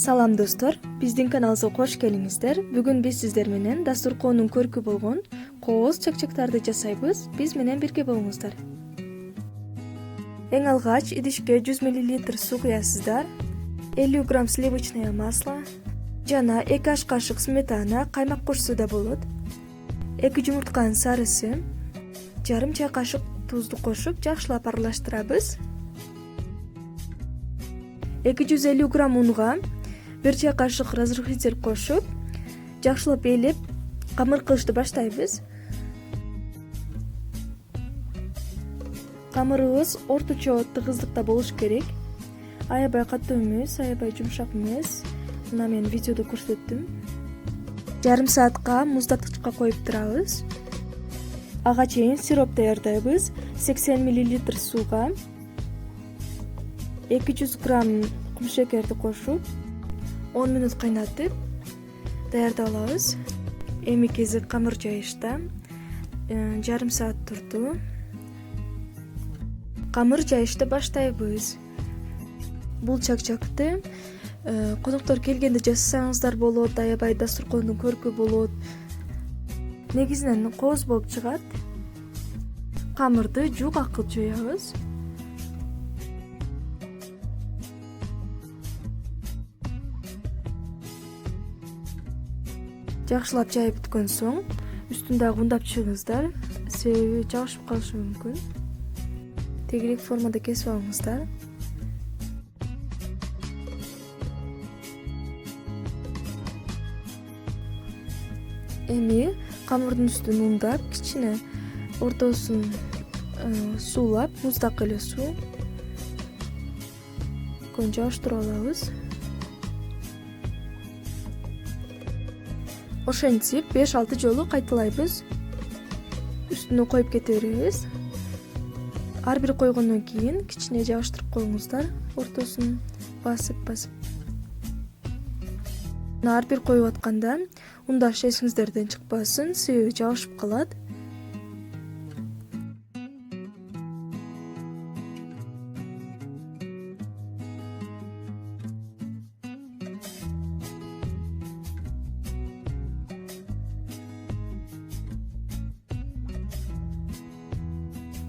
Салам достор, биздин каналыбызга кош келиңиздер. Бүгүн биз сиздер менен дастуркоонун көркү болгон кооз чакчактарды жасайбыз. Биз менен бирге болуңуздар. Эң алгач идишке 100 мл суу куясыздар. 50 грамм сливочное масло жана 2 аш кашык сметана, каймак кошсо да болот. 2 жумуртканын сарысы, жарым чай кашык тузду кошуп жакшылап аралаштырабыз. 250 грамм унга 1 чай кашык разрыхлитель кошуп, жакшылап ээлеп, камыр кылышты баштайбыз. Камырыбыз орточо тыгыздыкта болуш керек. Аябай катуу эмес, аябай жумшак эмес. Мына мен видеодо көрсөттүм. Жарым саатка муздаткычка коюп турабыз. Ага чейин сироп даярдайбыз. 80 мл сууга 200 грамм кум шекерди кошуп 10 мүнөт кайнатып даярдап алабыз. Эми кезек камыр жайышта. Жарым саат турду. Камыр жайышты баштайбыз. Бул чакчакты коноктор келгенде жасасаңыздар болот, аябай дастуркондун көркү болот. Негизинен кооз болуп чыгат. Камырды жуук акыл жоябыз. Жакшылап жайып бүткөн соң үстүн дагы ундап чыгыңыздар, себеби жабышып калышы мүмкүн. Тегерек формада кесип алыңыздар. Эми камырдын үстүн ундап, кичине ортосун суулап, муздак эле суу көн жабыштырып алабыз. Ошентип 5-6 жолу кайталайбыз. Үстүнө коюп кете беребиз. Ар бир койгондон кийин кичине жабыштырып коюңуздар, ортосун басып. Ар бир коюп атканда ундаш эсиңиздерден чыкпасын, себеби жабышып калат.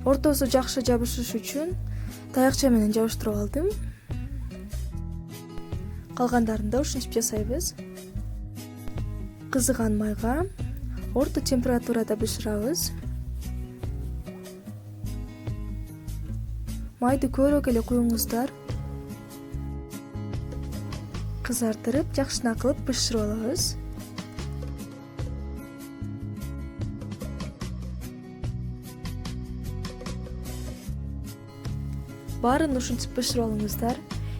Ортосу жакшы жабышыш үчүн таякча менен жабыштырып алдым. Калгандарын да ушинтип жасайбыз. Кызыган майга орто температурада бышырабыз. Майды көбүрөөк эле куюңуздар. Кызартырып, жакшына кылып бышырып алабыз. Баарын ушинтип бышырып алыңыздар.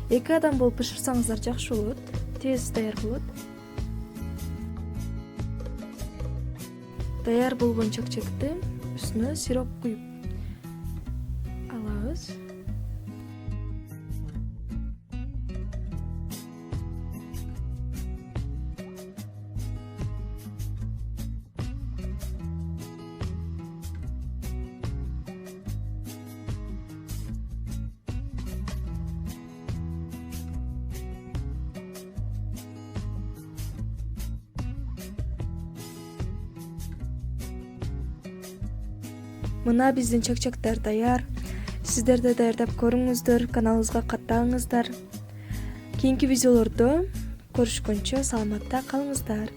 2 адам болуп бышырсаңыздар жакшы болот, тез даяр болот. Даяр болгон чакчакты үстүнө сироп куюп алабыз. Мына биздин чакчактар даяр. Сиздер да даярдап көрүңүздөр, каналыбызга катталыңыздар. Кийинки видеолордо көрүшкөнчө саламатта калыңыздар.